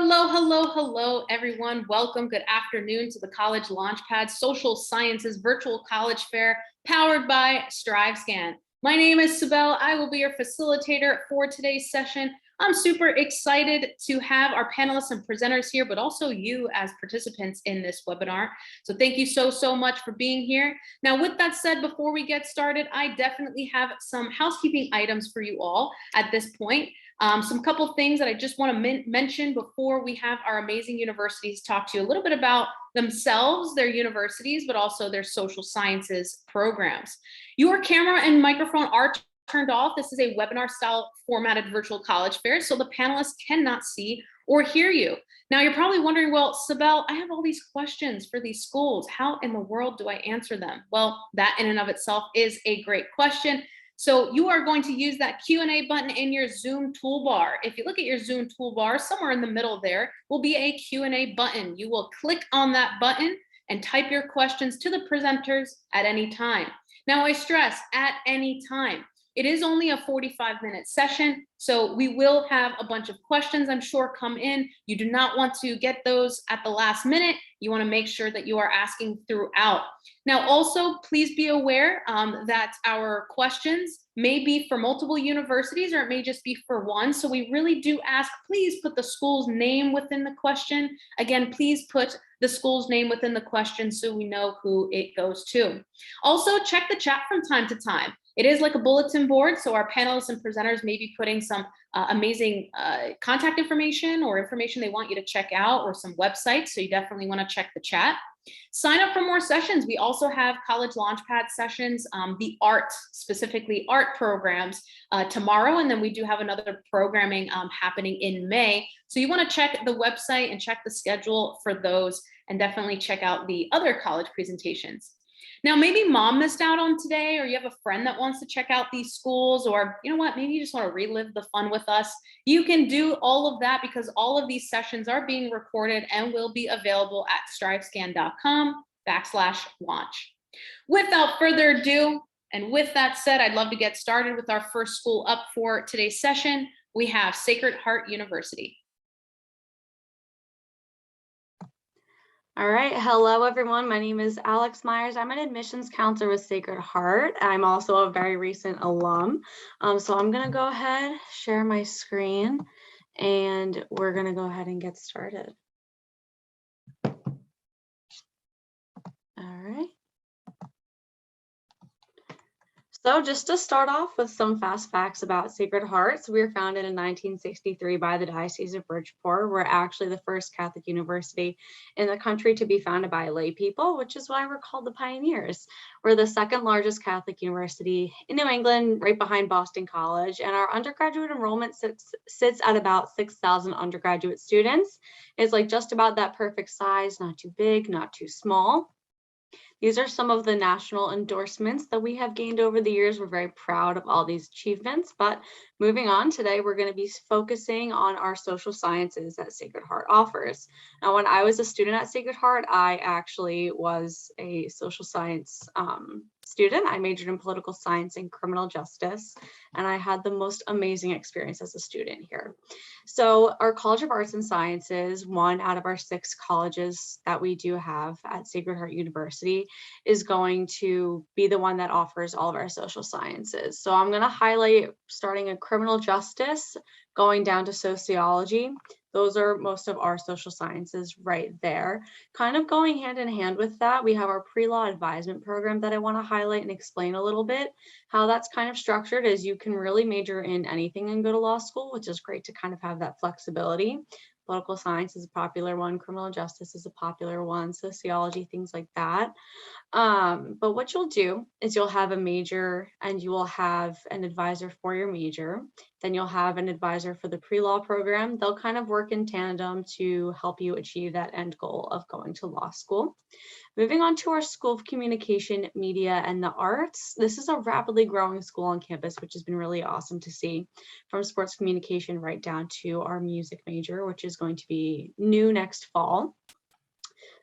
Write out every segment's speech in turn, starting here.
Hello, hello, hello, everyone. Welcome. Good afternoon to the College Launchpad Social Sciences Virtual College Fair powered by StriveScan. My name is Sibel. I will be your facilitator for today's session. I'm super excited to have our panelists and presenters here, but also you as participants in this webinar. So thank you so much for being here. Now, with that said, before we get started, I definitely have some housekeeping items for you all at this point. Some couple things that I just want to mention before we have our amazing universities talk to you a little bit about themselves, their universities, but also their social sciences programs. Your camera and microphone are turned off. This is a webinar style formatted virtual college fair, so the panelists cannot see or hear you. Now you're probably wondering, well, Sibel, I have all these questions for these schools. How in the world do I answer them? Well, that in and of itself is a great question. So you are going to use that Q&A button in your Zoom toolbar. If you look at your Zoom toolbar, somewhere in the middle there will be a Q&A button. You will click on that button and type your questions to the presenters at any time. Now I stress at any time. It is only a 45-minute session, so we will have a bunch of questions, I'm sure, come in. You do not want to get those at the last minute. You want to make sure that you are asking throughout. Now, also, please be aware that our questions may be for multiple universities, or it may just be for one. So we really do ask, please put the school's name within the question. Again, please put the school's name within the question so we know who it goes to. Also, check the chat from time to time. It is like a bulletin board, so our panelists and presenters may be putting some amazing contact information or information they want you to check out, or some websites, so you definitely want to check the chat. Sign up for more sessions. We also have College Launchpad sessions, the art, specifically art programs tomorrow, and then we do have another programming happening in May. So you want to check the website and check the schedule for those, and definitely check out the other college presentations. Now, maybe mom missed out on today, or you have a friend that wants to check out these schools, or you know what, maybe you just want to relive the fun with us. You can do all of that because all of these sessions are being recorded and will be available at strivescan.com/launch. Without further ado, and with that said, I'd love to get started with our first school up for today's session. We have Sacred Heart University. All right, hello everyone. My name is Alex Myers. I'm an admissions counselor with Sacred Heart. I'm also a very recent alum. So I'm gonna go ahead, share my screen, and we're gonna go ahead and get started. All right. So just to start off with some fast facts about Sacred Heart. So we were founded in 1963 by the Diocese of Bridgeport. We're actually the first Catholic university in the country to be founded by lay people, which is why we're called the Pioneers. We're the second largest Catholic university in New England, right behind Boston College. And our undergraduate enrollment sits at about 6,000 undergraduate students. It's like just about that perfect size, not too big, not too small. These are some of the national endorsements that we have gained over the years. We're very proud of all these achievements, but moving on, today we're going to be focusing on our social sciences that Sacred Heart offers. Now, when I was a student at Sacred Heart, I actually was a social science student. I majored in political science and criminal justice, and I had the most amazing experience as a student here. So our College of Arts and Sciences, one out of our 6 colleges that we do have at Sacred Heart University, is going to be the one that offers all of our social sciences. So I'm going to highlight starting in criminal justice, going down to sociology. Those are most of our social sciences right there. Kind of going hand in hand with that, we have our pre-law advisement program that I want to highlight and explain a little bit. How that's kind of structured is you can really major in anything and go to law school, which is great to kind of have that flexibility. Political science is a popular one, criminal justice is a popular one, sociology, things like that. But what you'll do is you'll have a major and you will have an advisor for your major. Then you'll have an advisor for the pre-law program. They'll kind of work in tandem to help you achieve that end goal of going to law school. Moving on to our School of Communication, Media, and the Arts. This is a rapidly growing school on campus, which has been really awesome to see, from sports communication right down to our music major, which is going to be new next fall.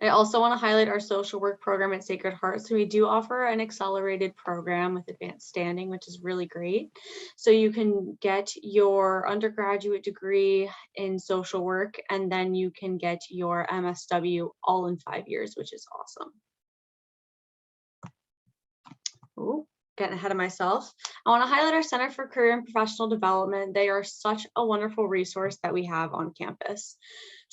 I also want to highlight our social work program at Sacred Heart. So we do offer an accelerated program with advanced standing, which is really great. So you can get your undergraduate degree in social work, and then you can get your MSW all in 5 years, which is awesome. Ooh, getting ahead of myself. I want to highlight our Center for Career and Professional Development. They are such a wonderful resource that we have on campus.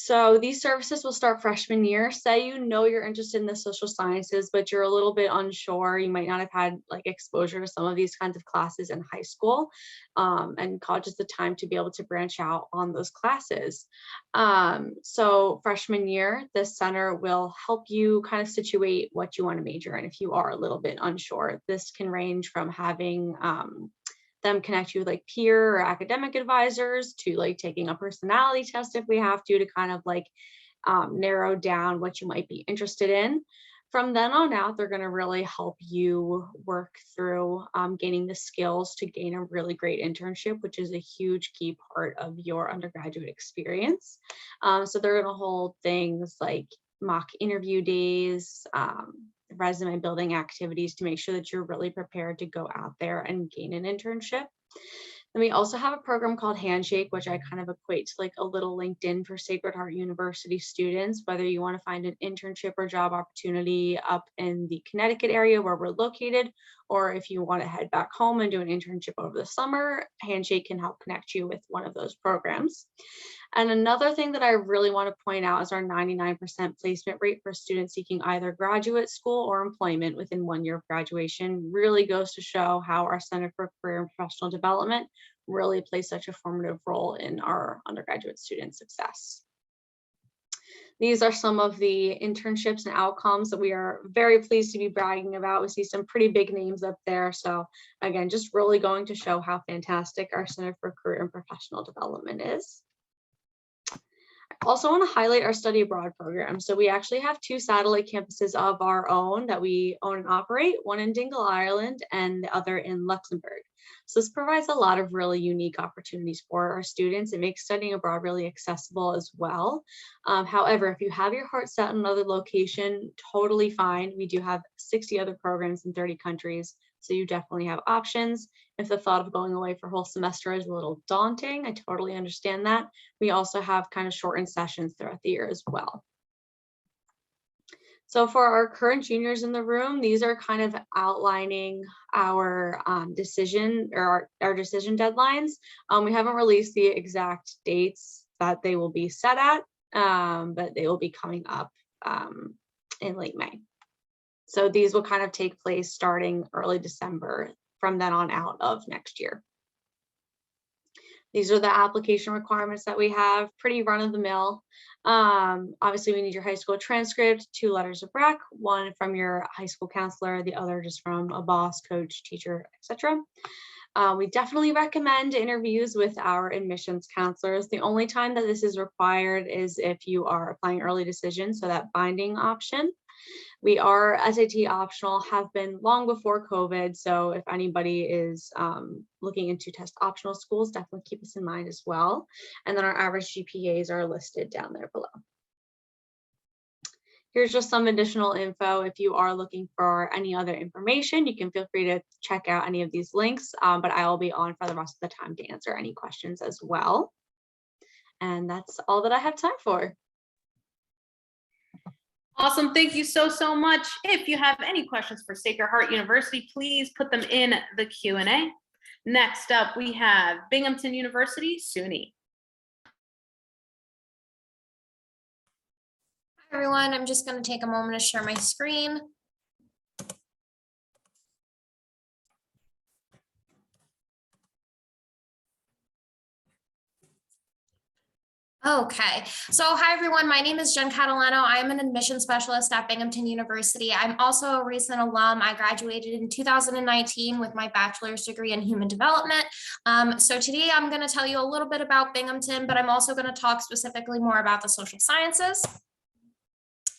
So these services will start freshman year. Say you know you're interested in the social sciences, but you're a little bit unsure. You might not have had like exposure to some of these kinds of classes in high school, and college is the time to be able to branch out on those classes. So freshman year, the center will help you kind of situate what you want to major in if you are a little bit unsure. This can range from having them connect you with like peer or academic advisors to like taking a personality test if we have to kind of like narrow down what you might be interested in. From then on out, they're going to really help you work through gaining the skills to gain a really great internship, which is a huge key part of your undergraduate experience. So they're going to hold things like mock interview days, resume building activities to make sure that you're really prepared to go out there and gain an internship. Then we also have a program called Handshake, which I kind of equate to like a little LinkedIn for Sacred Heart University students, whether you want to find an internship or job opportunity up in the Connecticut area where we're located, or if you want to head back home and do an internship over the summer, Handshake can help connect you with one of those programs. And another thing that I really want to point out is our 99% placement rate for students seeking either graduate school or employment within 1 year of graduation. Really goes to show how our Center for Career and Professional Development really plays such a formative role in our undergraduate student success. These are some of the internships and outcomes that we are very pleased to be bragging about. We see some pretty big names up there. So again, just really going to show how fantastic our Center for Career and Professional Development is. I also want to highlight our study abroad program. So we actually have 2 satellite campuses of our own that we own and operate, one in Dingle, Ireland, and the other in Luxembourg. So this provides a lot of really unique opportunities for our students. It makes studying abroad really accessible as well. However, if you have your heart set on another location, totally fine. We do have 60 other programs in 30 countries. So you definitely have options. If the thought of going away for a whole semester is a little daunting, I totally understand that. We also have kind of shortened sessions throughout the year as well. So for our current juniors in the room, these are kind of outlining our decision or our decision deadlines. We haven't released the exact dates that they will be set at, but they will be coming up in late May. So these will kind of take place starting early December from then on out of next year. These are the application requirements that we have, pretty run of the mill. Obviously, we need your high school transcript, 2 letters of rec, 1 from your high school counselor, the other just from a boss, coach, teacher, etc. We definitely recommend interviews with our admissions counselors. The only time that this is required is if you are applying early decision, so that binding option. We are SAT optional, have been long before COVID. So if anybody is looking into test optional schools, definitely keep us in mind as well. And then our average GPAs are listed down there below. Here's just some additional info. If you are looking for any other information, you can feel free to check out any of these links, but I will be on for the rest of the time to answer any questions as well. And that's all that I have time for. Awesome. Thank you so much. If you have any questions for Sacred Heart University, please put them in the Q&A. Next up, we have Binghamton University, SUNY. Hi, everyone. I'm just going to take a moment to share my screen. Okay, so hi everyone, my name is Jen Catalano. I'm an admission specialist at Binghamton University. I'm also a recent alum. I graduated in 2019 with my bachelor's degree in human development. So today I'm going to tell you a little bit about Binghamton, but I'm also going to talk specifically more about the social sciences.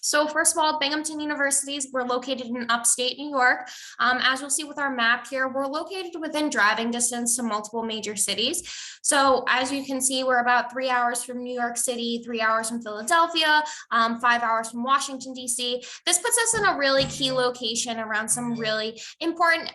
So first of all, Binghamton Universities, we're located in upstate New York. As you'll see with our map here, we're located within driving distance to multiple major cities. So as you can see, we're about 3 hours from New York City, 3 hours from Philadelphia, 5 hours from Washington, D.C. This puts us in a really key location around some really important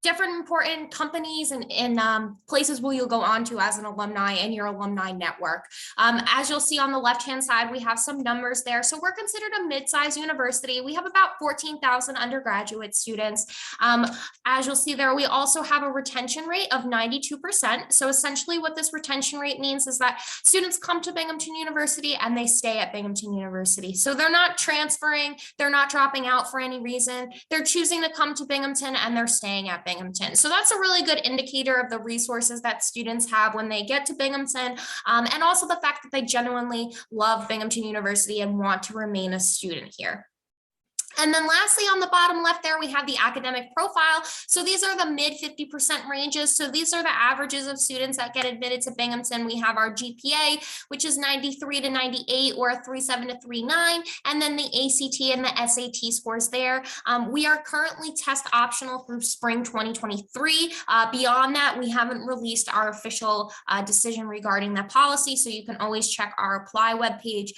different important companies and places where you'll go on to as an alumni and your alumni network. As you'll see on the left-hand side, we have some numbers there. So we're considered a mid-sized university. We have about 14,000 undergraduate students. As you'll see there, we also have a retention rate of 92%. So essentially what this retention rate means is that students come to Binghamton University and they stay at Binghamton University. So they're not transferring, they're not dropping out for any reason. They're choosing to come to Binghamton and they're staying at Binghamton. So that's a really good indicator of the resources that students have when they get to Binghamton, and also the fact that they genuinely love Binghamton University and want to remain a student here. And then lastly, on the bottom left there, we have the academic profile. So these are the mid 50% ranges. So these are the averages of students that get admitted to Binghamton. We have our GPA, which is 93 to 98 or a 3.7 to 3.9, and then the ACT and the SAT scores there. We are currently test optional through spring 2023. Beyond that, we haven't released our official decision regarding that policy. So you can always check our apply webpage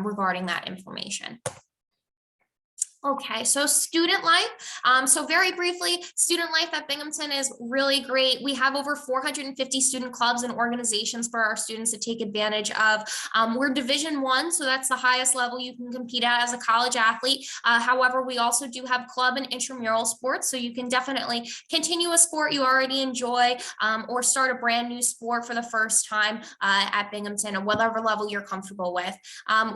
regarding that information. Okay, so student life. So very briefly, student life at Binghamton is really great. We have over 450 student clubs and organizations for our students to take advantage of. We're Division I, so that's the highest level you can compete at as a college athlete. However, we also do have club and intramural sports, so you can definitely continue a sport you already enjoy or start a brand new sport for the first time at Binghamton at whatever level you're comfortable with.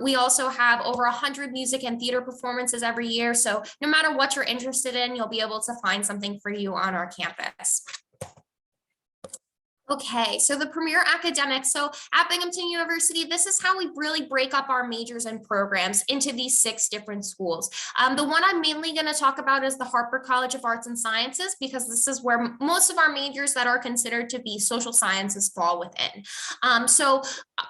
We also have over 100 music and theater performances every year. So no matter what you're interested in, you'll be able to find something for you on our campus. Okay, so the premier academics. So at Binghamton University, this is how we really break up our majors and programs into these 6 different schools. The one I'm mainly going to talk about is the Harper College of Arts and Sciences, because this is where most of our majors that are considered to be social sciences fall within. So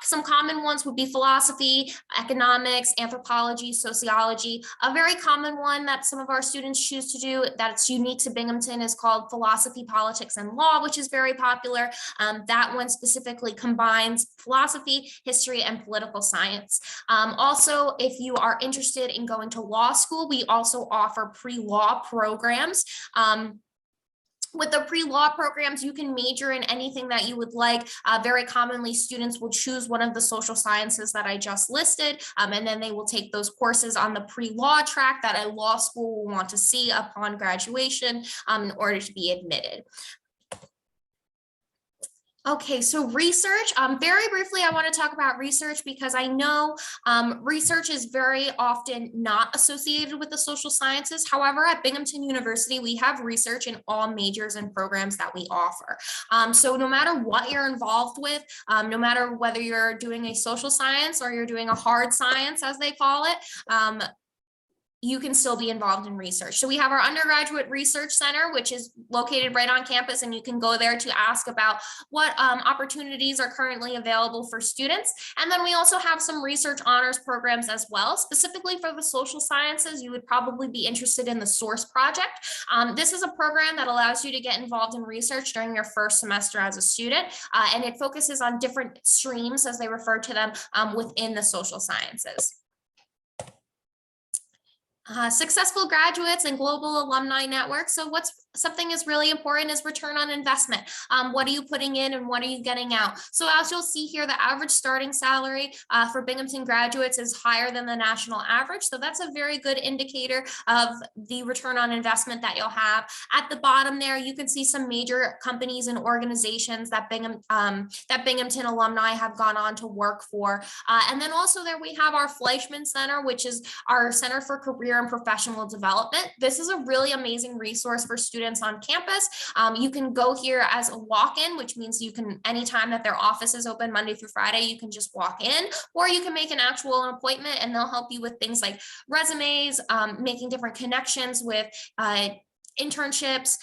some common ones would be philosophy, economics, anthropology, sociology. A very common one that some of our students choose to do that's unique to Binghamton is called philosophy, politics, and law, which is very popular. That one specifically combines philosophy, history, and political science. Also, if you are interested in going to law school, we also offer pre-law programs. With the pre-law programs, you can major in anything that you would like. Very commonly, students will choose one of the social sciences that I just listed, and then they will take those courses on the pre-law track that a law school will want to see upon graduation in order to be admitted. Okay, so research. Very briefly, I want to talk about research because I know research is very often not associated with the social sciences. However, at Binghamton University, we have research in all majors and programs that we offer. So no matter what you're involved with, no matter whether you're doing a social science or you're doing a hard science, as they call it, you can still be involved in research. So we have our undergraduate research center, which is located right on campus, and you can go there to ask about what opportunities are currently available for students. And then we also have some research honors programs as well. Specifically for the social sciences, you would probably be interested in the SOURCE project. This is a program that allows you to get involved in research during your first semester as a student, and it focuses on different streams, as they refer to them, within the social sciences. Successful graduates and global alumni network. So what's something is really important is return on investment. What are you putting in and what are you getting out? So as you'll see here, the average starting salary for Binghamton graduates is higher than the national average. So that's a very good indicator of the return on investment that you'll have. At the bottom there, you can see some major companies and organizations that Binghamton alumni have gone on to work for. And then also there we have our Fleischman Center, which is our Center for Career and Professional Development. This is a really amazing resource for students on campus. You can go here as a walk-in, which means you can, anytime that their office is open Monday through Friday, you can just walk in, or you can make an actual appointment and they'll help you with things like resumes, making different connections with internships,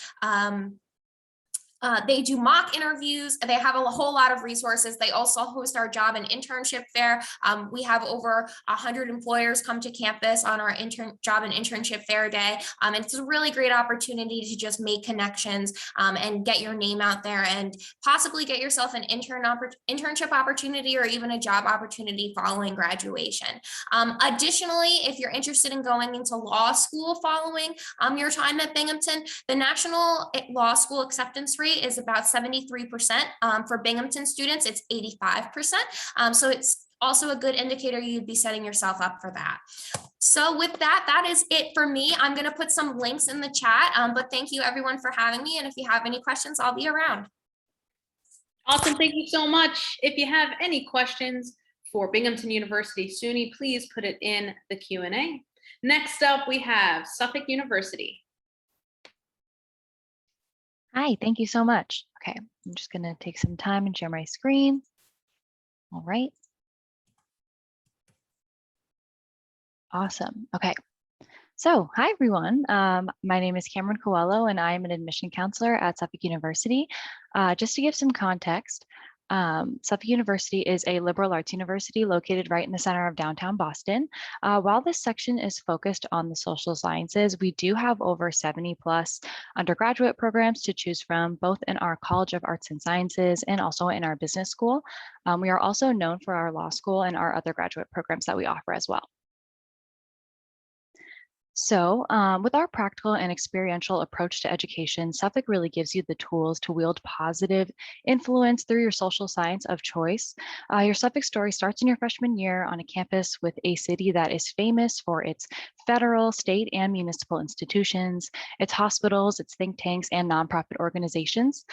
They do mock interviews. They have a whole lot of resources. They also host our job and internship fair. We have over 100 employers come to campus on our job and internship fair day. It's a really great opportunity to just make connections and get your name out there and possibly get yourself an internship opportunity or even a job opportunity following graduation. Additionally, if you're interested in going into law school following your time at Binghamton, the national law school acceptance rate is about 73%. For Binghamton students, it's 85%. So it's also a good indicator you'd be setting yourself up for that. So with that, that is it for me. I'm going to put some links in the chat, but thank you everyone for having me. And if you have any questions, I'll be around. Awesome. Thank you so much. If you have any questions for Binghamton University SUNY, please put it in the Q&A. Next up, we have Suffolk University. Hi, thank you so much. Okay, I'm just going to take some time and share my screen. All right. Awesome. Okay. So, hi everyone. My name is Cameron Coelho, and I am an admission counselor at Suffolk University. Just to give some context, Suffolk University is a liberal arts university located right in the center of downtown Boston. While this section is focused on the social sciences, we do have over 70 plus undergraduate programs to choose from, both in our College of Arts and Sciences and also in our business school. We are also known for our law school and our other graduate programs that we offer as well. So with our practical and experiential approach to education, Suffolk really gives you the tools to wield positive influence through your social science of choice. Your Suffolk story starts in your freshman year on a campus with a city that is famous for its federal, state, and municipal institutions, its hospitals, its think tanks, and nonprofit organizations.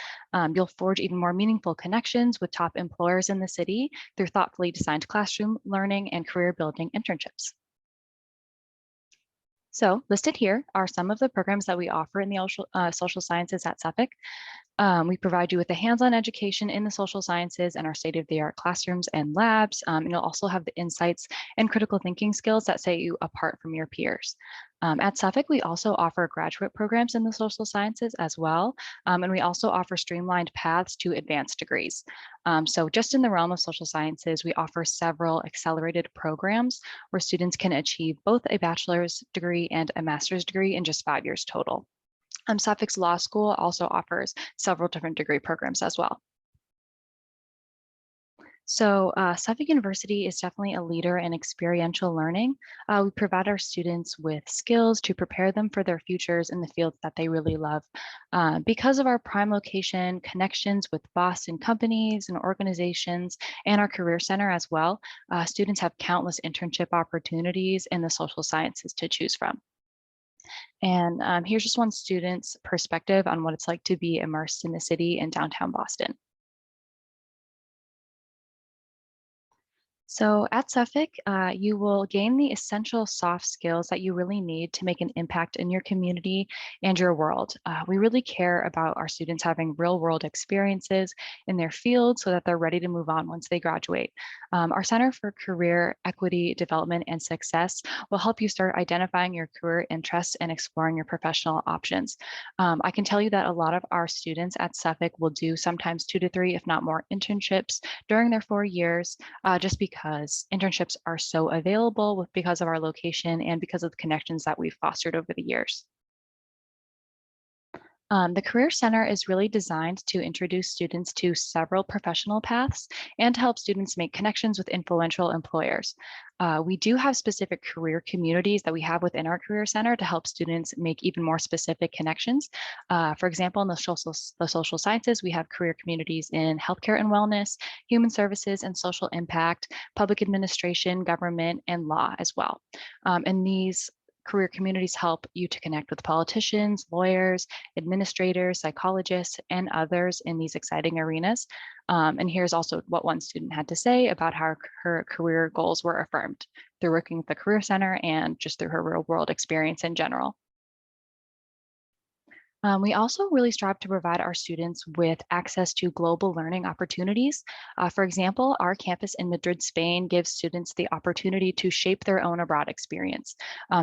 You'll forge even more meaningful connections with top employers in the city through thoughtfully designed classroom learning and career building internships. So listed here are some of the programs that we offer in the social sciences at Suffolk. We provide you with a hands-on education in the social sciences and our state-of-the-art classrooms and labs. And you'll also have the insights and critical thinking skills that set you apart from your peers. At Suffolk, we also offer graduate programs in the social sciences as well. And we also offer streamlined paths to advanced degrees. So just in the realm of social sciences, we offer several accelerated programs where students can achieve both a bachelor's degree and a master's degree in just 5 years total. Suffolk's Law School also offers several different degree programs as well. So Suffolk University is definitely a leader in experiential learning. We provide our students with skills to prepare them for their futures in the fields that they really love. Because of our prime location, connections with Boston companies and organizations, and our Career Center as well, students have countless internship opportunities in the social sciences to choose from. And here's just one student's perspective on what it's like to be immersed in the city in downtown Boston. So at Suffolk, you will gain the essential soft skills that you really need to make an impact in your community and your world. We really care about our students having real world experiences in their field so that they're ready to move on once they graduate. Our Center for Career Equity, Development, and Success will help you start identifying your career interests and exploring your professional options. I can tell you that a lot of our students at Suffolk will do sometimes 2 to 3, if not more, internships during their 4 years, just because internships are so available because of our location and because of the connections that we've fostered over the years. The Career Center is really designed to introduce students to several professional paths and to help students make connections with influential employers. We do have specific career communities that we have within our Career Center to help students make even more specific connections. For example, in the social sciences, we have career communities in healthcare and wellness, human services and social impact, public administration, government, and law as well. And these career communities help you to connect with politicians, lawyers, administrators, psychologists, and others in these exciting arenas. And here's also what one student had to say about how her career goals were affirmed through working with the Career Center and just through her real world experience in general. We also really strive to provide our students with access to global learning opportunities. For example, our campus in Madrid, Spain gives students the opportunity to shape their own abroad experience.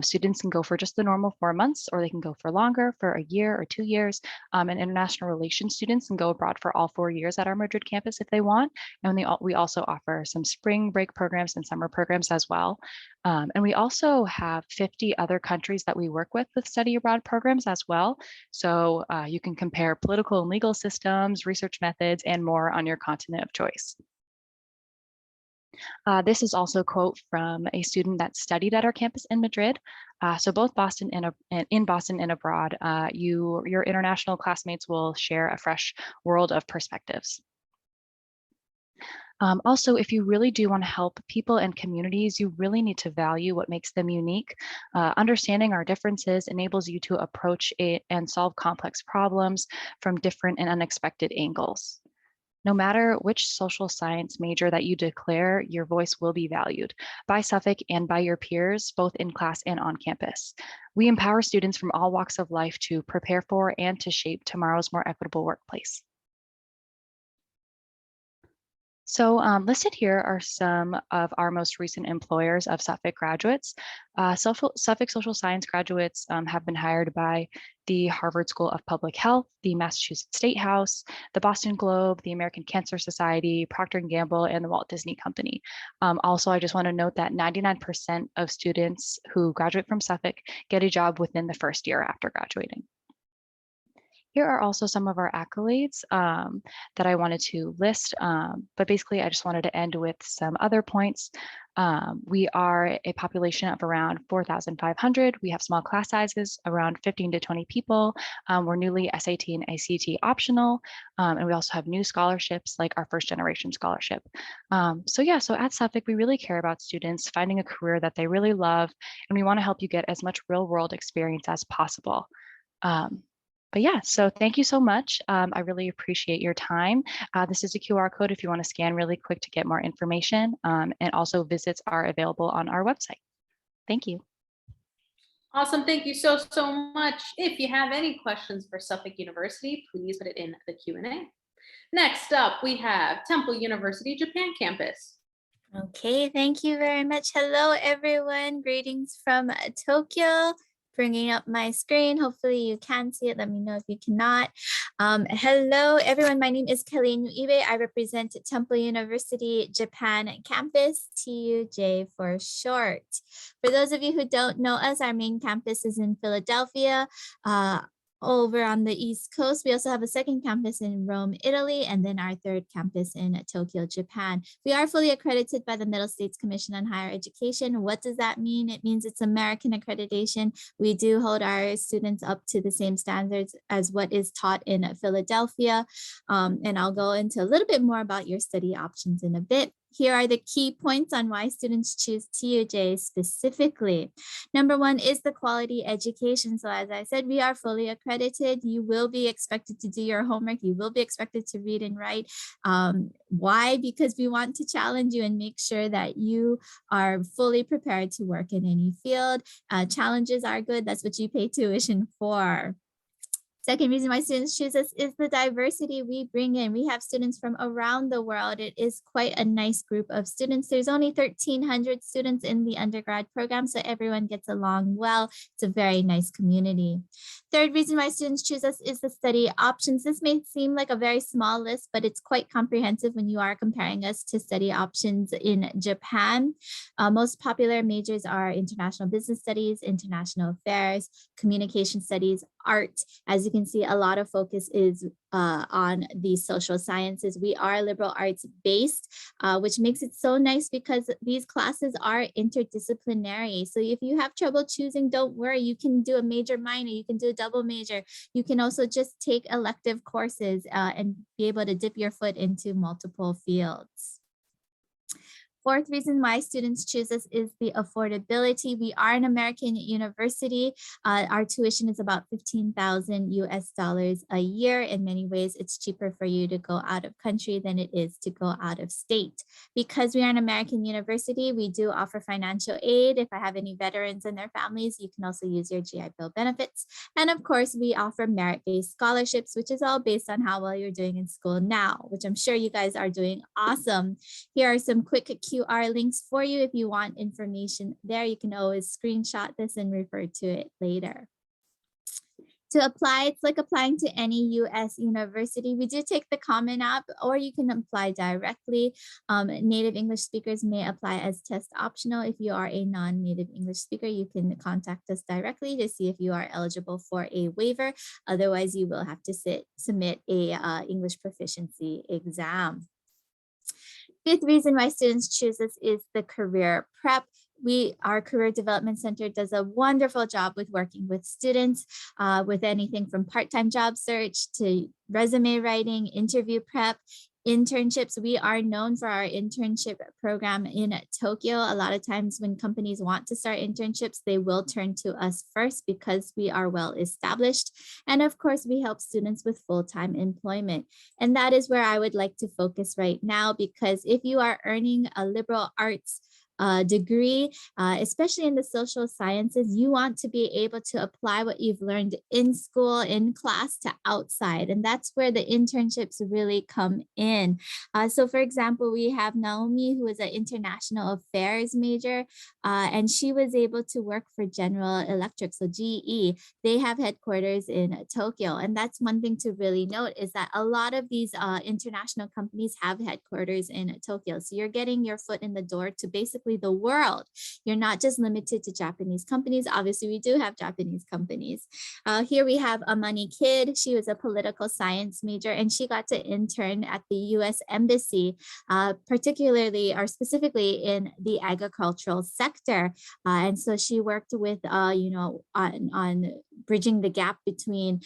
Students can go for just the normal 4 months, or they can go for longer, for a year or 2 years. And international relations students can go abroad for all 4 years at our Madrid campus if they want. And we also offer some spring break programs and summer programs as well. And we also have 50 other countries that we work with study abroad programs as well. So you can compare political and legal systems, research methods, and more on your continent of choice. This is also a quote from a student that studied at our campus in Madrid. So both Boston and in Boston and abroad, your international classmates will share a fresh world of perspectives. Also, if you really do want to help people and communities, you really need to value what makes them unique. Understanding our differences enables you to approach and solve complex problems from different and unexpected angles. No matter which social science major that you declare, your voice will be valued by Suffolk and by your peers, both in class and on campus. We empower students from all walks of life to prepare for and to shape tomorrow's more equitable workplace. So listed here are some of our most recent employers of Suffolk graduates. Suffolk social science graduates have been hired by the Harvard School of Public Health, the Massachusetts State House, the Boston Globe, the American Cancer Society, Procter & Gamble, and the Walt Disney Company. Also, I just want to note that 99% of students who graduate from Suffolk get a job within the first year after graduating. Here are also some of our accolades that I wanted to list, but basically I just wanted to end with some other points. We are a population of around 4,500. We have small class sizes, around 15 to 20 people. We're newly SAT and ACT optional, and we also have new scholarships like our first generation scholarship. So at Suffolk, we really care about students finding a career that they really love, and we want to help you get as much real world experience as possible. So thank you so much. I really appreciate your time. This is a QR code if you want to scan really quick to get more information, and also visits are available on our website. Thank you. Awesome. Thank you so much. If you have any questions for Suffolk University, please put it in the Q&A. Next up, we have Temple University Japan campus. Okay, thank you very much. Hello, everyone. Greetings from Tokyo. Bringing up my screen. Hopefully you can see it. Let me know if you cannot. Hello, everyone. My name is Kelly Nuibe. I represent Temple University Japan campus, TUJ for short. For those of you who don't know us, our main campus is in Philadelphia. Over on the East Coast, we also have a second campus in Rome, Italy, and then our third campus in Tokyo, Japan. We are fully accredited by the Middle States Commission on Higher Education. What does that mean? It means it's American accreditation. We do hold our students up to the same standards as what is taught in Philadelphia. And I'll go into a little bit more about your study options in a bit. Here are the key points on why students choose TUJ specifically. Number one is the quality education. So as I said, we are fully accredited. You will be expected to do your homework. You will be expected to read and write. Why? Because we want to challenge you and make sure that you are fully prepared to work in any field. Challenges are good. That's what you pay tuition for. Second reason why students choose us is the diversity we bring in. We have students from around the world. It is quite a nice group of students. There's only 1,300 students in the undergrad program, so everyone gets along well. It's a very nice community. Third reason why students choose us is the study options. This may seem like a very small list, but it's quite comprehensive when you are comparing us to study options in Japan. Most popular majors are international business studies, international affairs, communication studies, art. As you can see, a lot of focus is on the social sciences. We are liberal arts based, which makes it so nice because these classes are interdisciplinary. So if you have trouble choosing, don't worry. You can do a major minor, you can do a double major. You can also just take elective courses and be able to dip your foot into multiple fields. Fourth reason why students choose us is the affordability. We are an American university. Our tuition is about $15,000 a year. In many ways, it's cheaper for you to go out of country than it is to go out of state. Because we are an American university, we do offer financial aid. If I have any veterans and their families, you can also use your GI Bill benefits. And of course, we offer merit-based scholarships, which is all based on how well you're doing in school now, which I'm sure you guys are doing awesome. Here are some quick QR links for you. If you want information there, you can always screenshot this and refer to it later. To apply, it's like applying to any US university. We do take the Common App, or you can apply directly. Native English speakers may apply as test optional. If you are a non-native English speaker, you can contact us directly to see if you are eligible for a waiver. Otherwise, you will have to submit a English proficiency exam. Fifth reason why students choose us is the career prep. Our Career Development Center does a wonderful job with working with students with anything from part-time job search to resume writing, interview prep, internships. We are known for our internship program in Tokyo. A lot of times when companies want to start internships, they will turn to us first because we are well established. And of course, we help students with full-time employment. And that is where I would like to focus right now, because if you are earning a liberal arts degree, especially in the social sciences, you want to be able to apply what you've learned in school, in class, to outside. And that's where the internships really come in. So for example, we have Naomi, who is an international affairs major, and she was able to work for General Electric, so GE. They have headquarters in Tokyo. And that's one thing to really note, is that a lot of these international companies have headquarters in Tokyo. So you're getting your foot in the door to basically the world. You're not just limited to Japanese companies. Obviously, we do have Japanese companies. Here we have Amani Kid. She was a political science major, and she got to intern at the US Embassy, particularly or specifically in the agricultural sector. And so she worked with, on bridging the gap between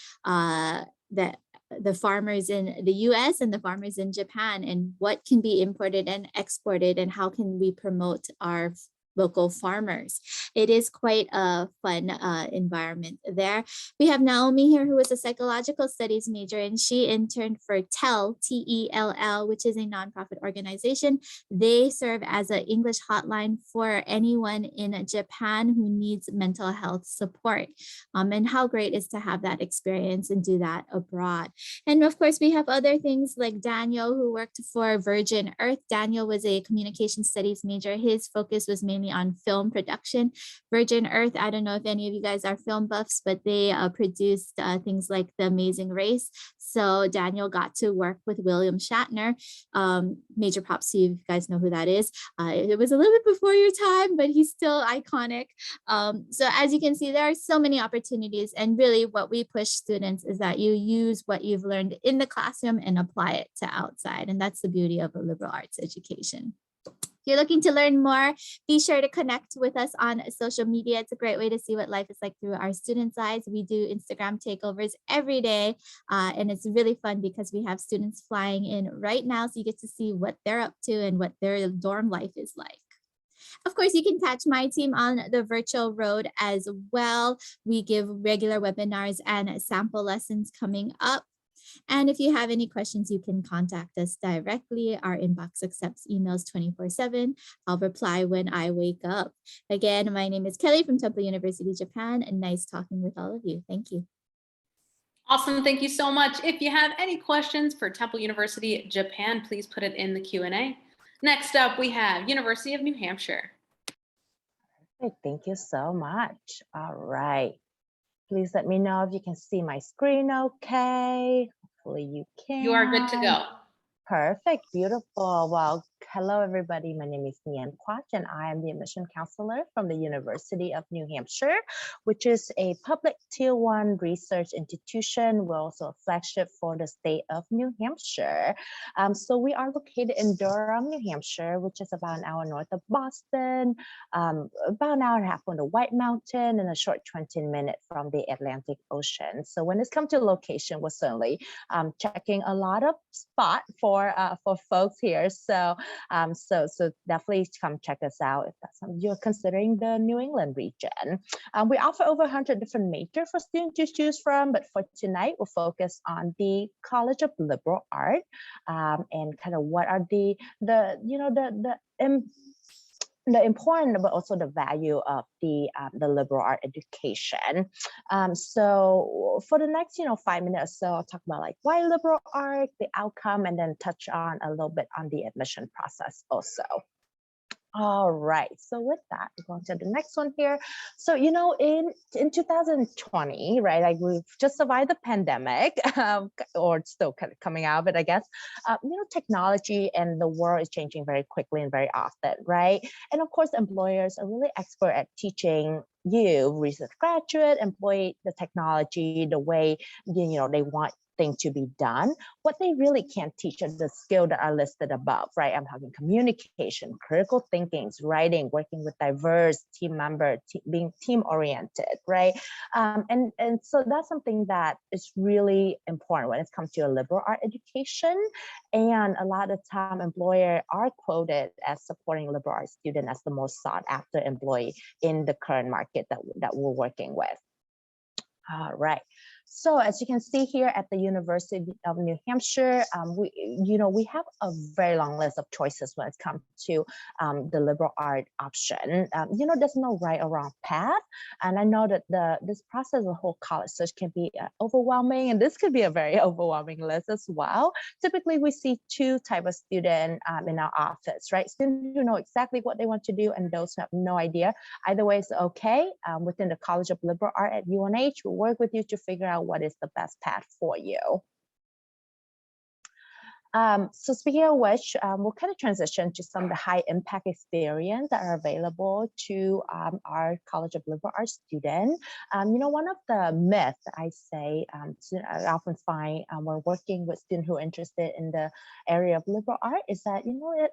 the farmers in the US and the farmers in Japan, and what can be imported and exported, and how can we promote our local farmers. It is quite a fun environment there. We have Naomi here, who is a psychological studies major, and she interned for TELL, T-E-L-L, which is a nonprofit organization. They serve as an English hotline for anyone in Japan who needs mental health support. And how great is to have that experience and do that abroad. And of course, we have other things like Daniel, who worked for Virgin Earth. Daniel was a communication studies major. His focus was mainly on film production. Virgin Earth, I don't know if any of you guys are film buffs, but they produced things like The Amazing Race. So Daniel got to work with William Shatner. Major props to you, if you guys know who that is. It was a little bit before your time, but he's still iconic. So as you can see, there are so many opportunities, and really what we push students is that you use what you've learned in the classroom and apply it to outside. And that's the beauty of a liberal arts education. If you're looking to learn more, be sure to connect with us on social media. It's a great way to see what life is like through our students' eyes. We do Instagram takeovers every day, and it's really fun because we have students flying in right now, so you get to see what they're up to and what their dorm life is like. Of course, you can catch my team on the virtual road as well. We give regular webinars and sample lessons coming up. And if you have any questions, you can contact us directly. Our inbox accepts emails 24/7. I'll reply when I wake up. Again, my name is Kelly from Temple University, Japan, and nice talking with all of you. Thank you. Awesome. Thank you so much. If you have any questions for Temple University, Japan, please put it in the Q&A. Next up, we have University of New Hampshire. Thank you so much. All right. Please let me know if you can see my screen okay. Hopefully you can. You are good to go. Perfect, beautiful. Well, hello everybody. My name is Nian Quach, and I am the admission counselor from the University of New Hampshire, which is a public Tier 1 research institution. We're also a flagship for the state of New Hampshire. So we are located in Durham, New Hampshire, which is about an hour north of Boston, about an hour and a half from the White Mountain, and a short 20-minute from the Atlantic Ocean. So when it's come to location, we're certainly checking a lot of spot for folks here. So So definitely come check us out if that's something you're considering the New England region. We offer over 100 different majors for students to choose from, but for tonight, we'll focus on the College of Liberal Art and kind of what are the important, but also the value of the liberal art education. So for the next 5 minutes or so, I'll talk about like why liberal art, the outcome, and then touch on a little bit on the admission process also. All right, so with that, we're going to the next one here. So, in 2020, right, like we've just survived the pandemic, or still kind of coming out of it, I guess, technology and the world is changing very quickly and very often, right? And of course, employers are really expert at teaching you, research graduate, employ the technology the way, they want thing to be done. What they really can't teach are the skills that are listed above, right? I'm talking communication, critical thinking, writing, working with diverse team members, being team oriented, right? And so that's something that is really important when it comes to a liberal art education. And a lot of time employers are quoted as supporting liberal arts students as the most sought after employee in the current market that we're working with. All right. So as you can see here at the University of New Hampshire, we have a very long list of choices when it comes to the liberal art option. There's no right or wrong path. And I know that this process of whole college search can be overwhelming, and this could be a very overwhelming list as well. Typically, we see two types of students in our office, right? Students who know exactly what they want to do and those who have no idea. Either way is okay. Within the College of Liberal Art at UNH, we'll work with you to figure out what is the best path for you. So speaking of which, we'll kind of transition to some of the high impact experience that are available to our College of Liberal Arts students. One of the myths I say, I often find when working with students who are interested in the area of liberal art is that,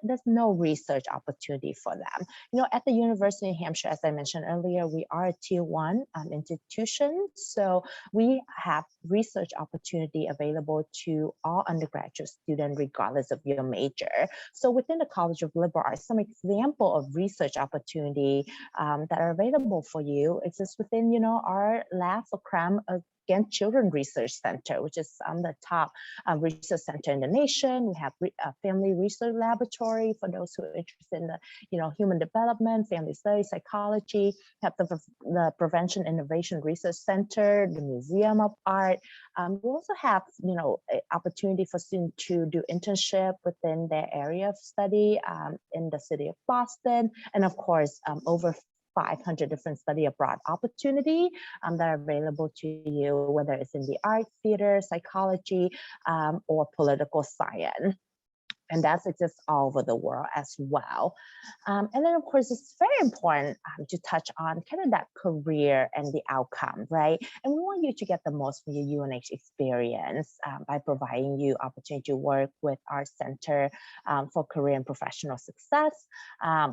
there's no research opportunity for them. At the University of New Hampshire, as I mentioned earlier, we are a Tier 1 institution. So we have research opportunity available to all undergraduate students regardless of your major. So within the College of Liberal Arts, some example of research opportunity that are available for you exists within, our lab for CRAM Children Research Center, which is the top research center in the nation. We have a family research laboratory for those who are interested in the, human development, family studies, psychology. We have the Prevention Innovation Research Center, the Museum of Art. We also have, opportunity for students to do internship within their area of study in the city of Boston, and of course, over 500 different study abroad opportunity that are available to you, whether it's in the art, theater, psychology, or political science. And that exists all over the world as well. And then, of course, it's very important to touch on kind of that career and the outcome, right? And we want you to get the most from your UNH experience by providing you opportunity to work with our Center for Career and Professional Success.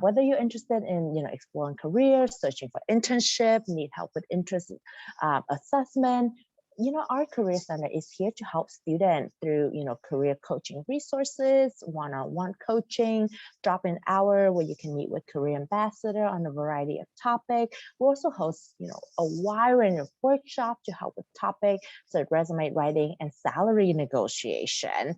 Whether you're interested in, exploring careers, searching for internship, need help with interest assessment, our Career Center is here to help students through, career coaching resources, one-on-one coaching, drop-in hour where you can meet with career ambassador on a variety of topics. We also host, a wide range of workshops to help with topics such as resume writing and salary negotiation.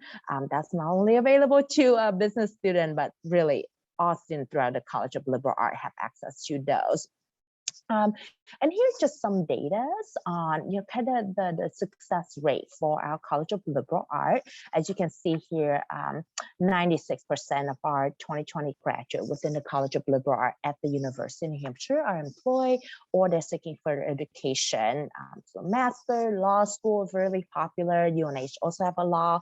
That's not only available to a business student, but really all students throughout the College of Liberal Art have access to those. And here's just some data on kind of the success rate for our College of Liberal Art. As you can see here, 96% of our 2020 graduates within the College of Liberal Art at the University of New Hampshire are employed or they're seeking further education. So master, law school, really popular. UNH also have a law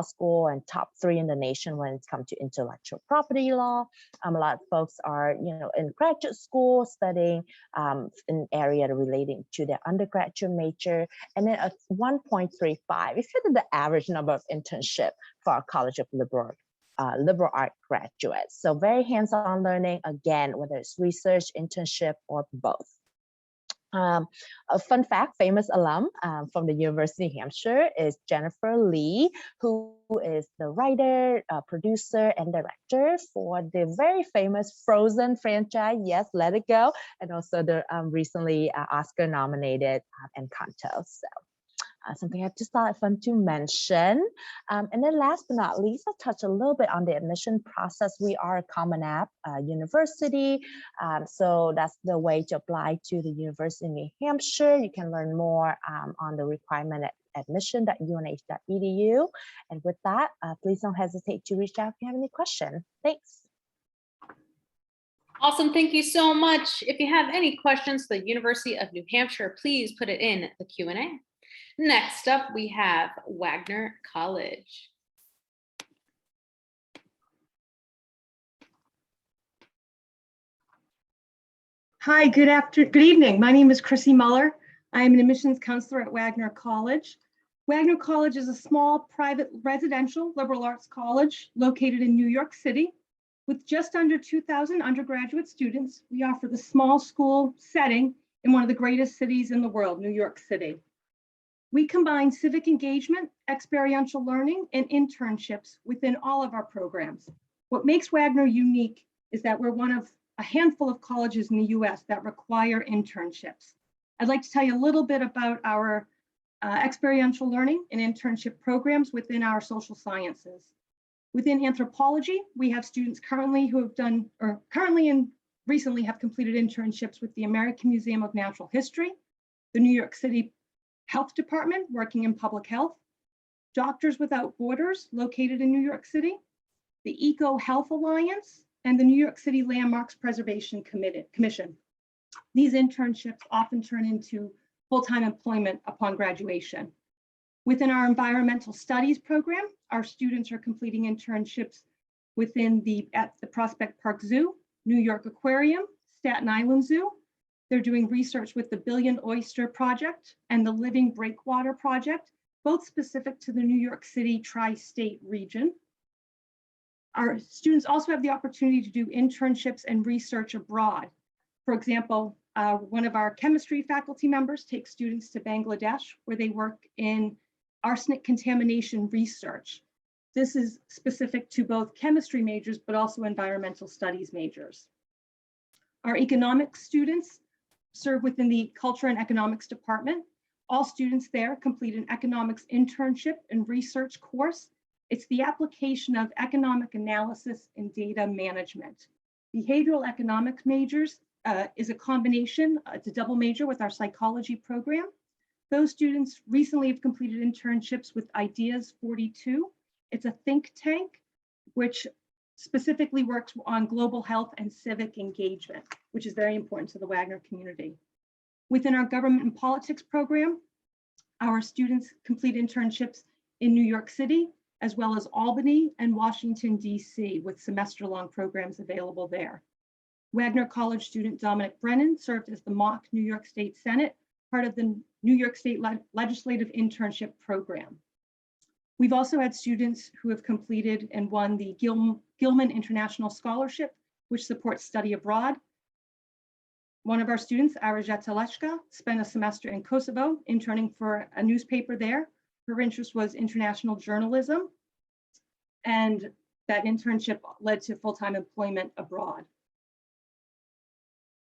school and top 3 in the nation when it comes to intellectual property law. A lot of folks are in graduate school studying an area relating to their undergraduate major, and then a 1.35 is kind of the average number of internship for our College of Liberal Art graduates. So very hands-on learning, again, whether it's research, internship, or both. A fun fact, famous alum from the University of Hampshire is Jennifer Lee, who is the writer, producer, and director for the very famous Frozen franchise, Yes, Let It Go, and also the recently Oscar nominated Encanto. So something I just thought fun to mention. And then last but not least, I'll touch a little bit on the admission process. We are a Common App university. So that's the way to apply to the University of New Hampshire. You can learn more on the requirement at admission.unh.edu. And with that, please don't hesitate to reach out if you have any questions. Thanks. Awesome, thank you so much. If you have any questions for the University of New Hampshire, please put it in the Q&A. Next up, we have Wagner College. Hi, good evening. My name is Chrissy Muller. I am an admissions counselor at Wagner College. Wagner College is a small private residential liberal arts college located in New York City. With just under 2,000 undergraduate students, we offer the small school setting in one of the greatest cities in the world, New York City. We combine civic engagement, experiential learning, and internships within all of our programs. What makes Wagner unique is that we're one of a handful of colleges in the US that require internships. I'd like to tell you a little bit about our experiential learning and internship programs within our social sciences. Within anthropology, we have students currently who have done, or currently and recently have completed internships with the American Museum of Natural History, the New York City Health Department working in public health, Doctors Without Borders located in New York City, the Eco Health Alliance, and the New York City Landmarks Preservation Commission. These internships often turn into full-time employment upon graduation. Within our environmental studies program, our students are completing internships at the Prospect Park Zoo, New York Aquarium, Staten Island Zoo. They're doing research with the Billion Oyster Project and the Living Breakwater Project, both specific to the New York City tri-state region. Our students also have the opportunity to do internships and research abroad. For example, one of our chemistry faculty members takes students to Bangladesh, where they work in arsenic contamination research. This is specific to both chemistry majors, but also environmental studies majors. Our economics students serve within the Culture and Economics Department. All students there complete an economics internship and research course. It's the application of economic analysis and data management. Behavioral economics majors is a combination, it's a double major with our psychology program. Those students recently have completed internships with Ideas 42. It's a think tank, which specifically works on global health and civic engagement, which is very important to the Wagner community. Within our government and politics program, our students complete internships in New York City, as well as Albany and Washington, DC, with semester-long programs available there. Wagner College student Dominic Brennan served as the mock New York State Senate, part of the New York State Legislative Internship Program. We've also had students who have completed and won the Gilman International Scholarship, which supports study abroad. One of our students, Arijat Teleshka, spent a semester in Kosovo interning for a newspaper there. Her interest was international journalism, and that internship led to full-time employment abroad.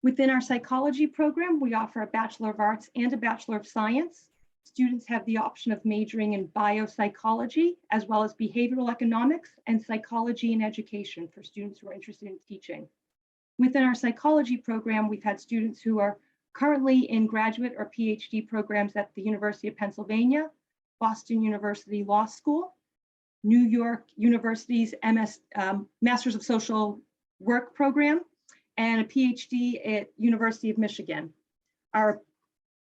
Within our psychology program, we offer a Bachelor of Arts and a Bachelor of Science. Students have the option of majoring in biopsychology, as well as behavioral economics and psychology and education for students who are interested in teaching. Within our psychology program, we've had students who are currently in graduate or PhD programs at the University of Pennsylvania, Boston University Law School, New York University's Masters of Social Work program, and a PhD at University of Michigan. Our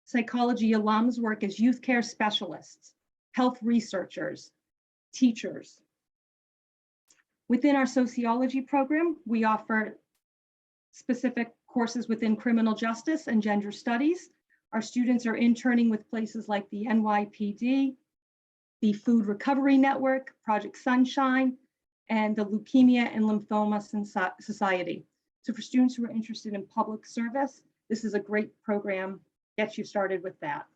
psychology alums work as youth care specialists, health researchers, teachers. Within our sociology program, we offer specific courses within criminal justice and gender studies. Our students are interning with places like the NYPD, the Food Recovery Network, Project Sunshine, and the Leukemia and Lymphoma Society. So for students who are interested in public service, this is a great program get you started with that.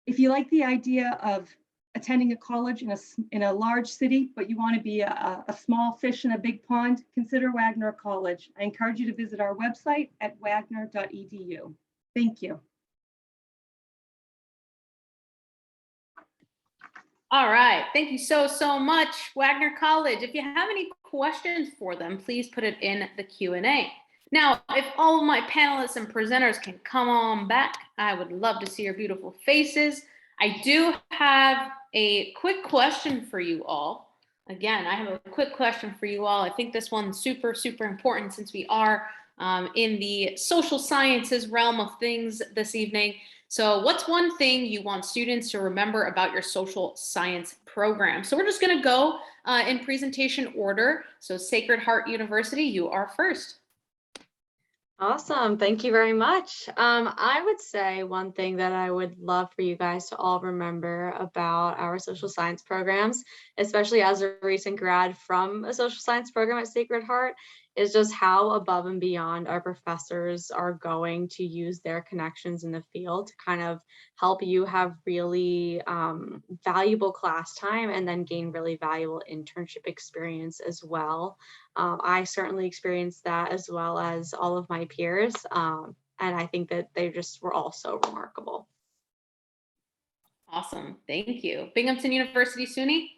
If you like the idea of attending a college in a large city, but you want to be a small fish in a big pond, consider Wagner College. I encourage you to visit our website at wagner.edu. Thank you. All right, thank you so much, Wagner College. If you have any questions for them, please put it in the Q&A. Now, if all of my panelists and presenters can come on back, I would love to see your beautiful faces. I do have a quick question for you all. Again, I have a quick question for you all. I think this one's super important since we are in the social sciences realm of things this evening. So what's one thing you want students to remember about your social science program? So we're just going to go in presentation order. So Sacred Heart University, you are first. Awesome. Thank you very much. I would say one thing that I would love for you guys to all remember about our social science programs, especially as a recent grad from a social science program at Sacred Heart, is just how above and beyond our professors are going to use their connections in the field to kind of help you have really valuable class time and then gain really valuable internship experience as well. I certainly experienced that as well as all of my peers. And I think that they just were all so remarkable. Awesome, thank you. Binghamton University, SUNY?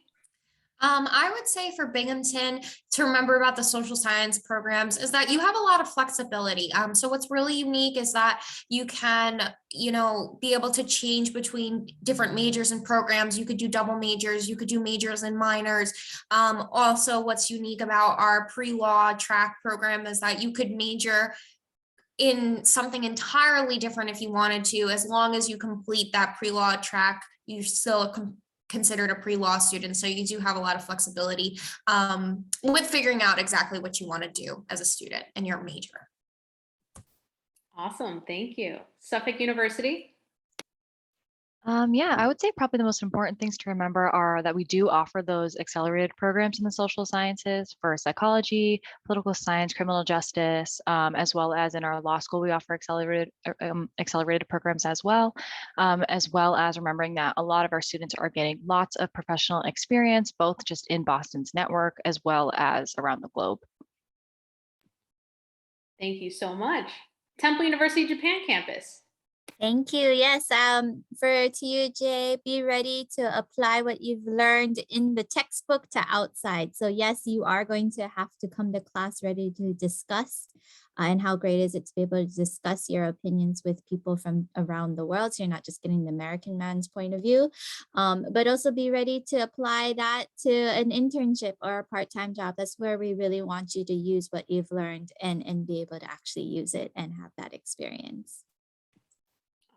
I would say for Binghamton to remember about the social science programs is that you have a lot of flexibility. So what's really unique is that you can, be able to change between different majors and programs. You could do double majors, you could do majors and minors. Also, what's unique about our pre-law track program is that you could major in something entirely different if you wanted to, as long as you complete that pre-law track, you still considered a pre-law student. So you do have a lot of flexibility with figuring out exactly what you want to do as a student and your major. Awesome, thank you. Suffolk University? Yeah, I would say probably the most important things to remember are that we do offer those accelerated programs in the social sciences for psychology, political science, criminal justice, as well as in our law school, we offer accelerated programs as well as remembering that a lot of our students are getting lots of professional experience, both just in Boston's network as well as around the globe. Thank you so much. Temple University Japan campus. Thank you. Yes, for to you, Jay, be ready to apply what you've learned in the textbook to outside. So yes, you are going to have to come to class ready to discuss. And how great is it to be able to discuss your opinions with people from around the world. So you're not just getting the American man's point of view, but also be ready to apply that to an internship or a part-time job. That's where we really want you to use what you've learned and be able to actually use it and have that experience.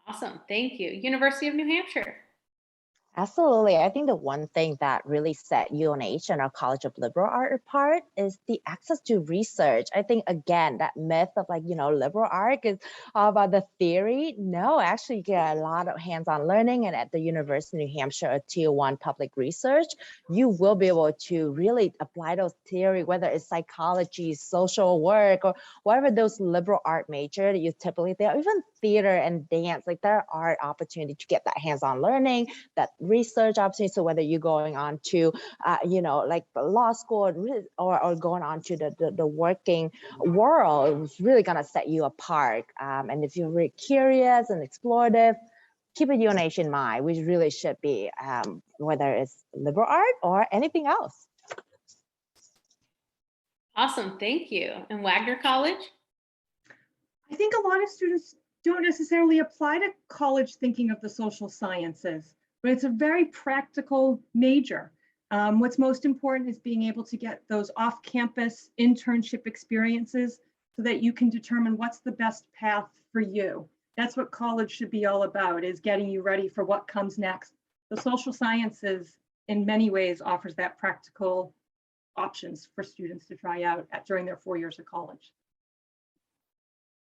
Awesome, thank you. University of New Hampshire. Absolutely. I think the one thing that really set UNH and our College of Liberal Art apart is the access to research. I think, again, that myth of liberal art is all about the theory. No, actually you get a lot of hands-on learning, and at the University of New Hampshire, a Tier 1 public research, you will be able to really apply those theory, whether it's psychology, social work, or whatever those liberal art major that you typically think, or even theater and dance, there are opportunities to get that hands-on learning, that research opportunity. So whether you're going on to law school or going on to the working world, it's really gonna set you apart. And if you're really curious and explorative, keep a UNH in mind, which really should be whether it's liberal art or anything else. Awesome, thank you. And Wagner College? I think a lot of students don't necessarily apply to college thinking of the social sciences, but it's a very practical major. What's most important is being able to get those off-campus internship experiences so that you can determine what's the best path for you. That's what college should be all about, is getting you ready for what comes next. The social sciences, in many ways, offers that practical options for students to try out during their 4 years of college.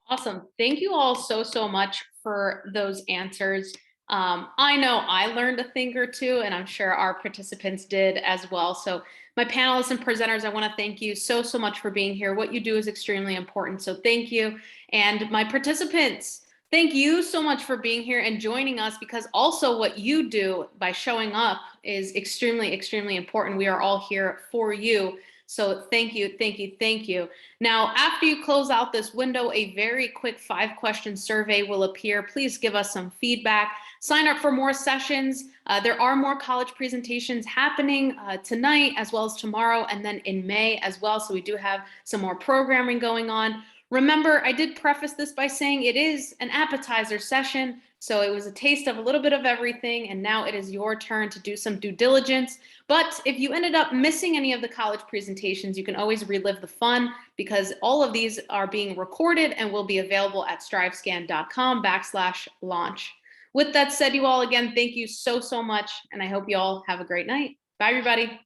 Awesome. Thank you all so much for those answers. I know I learned a thing or two, and I'm sure our participants did as well. So my panelists and presenters, I want to thank you so much for being here. What you do is extremely important, so thank you. And my participants, thank you so much for being here and joining us, because also what you do by showing up is extremely important. We are all here for you. So thank you, thank you, thank you. Now, after you close out this window, a very quick 5-question survey will appear. Please give us some feedback. Sign up for more sessions. There are more college presentations happening tonight as well as tomorrow, and then in May as well. So we do have some more programming going on. Remember, I did preface this by saying it is an appetizer session. So it was a taste of a little bit of everything, and now it is your turn to do some due diligence. But if you ended up missing any of the college presentations, you can always relive the fun, because all of these are being recorded and will be available at strivescan.com/launch. With that said, you all, again, thank you so much, and I hope you all have a great night. Bye, everybody.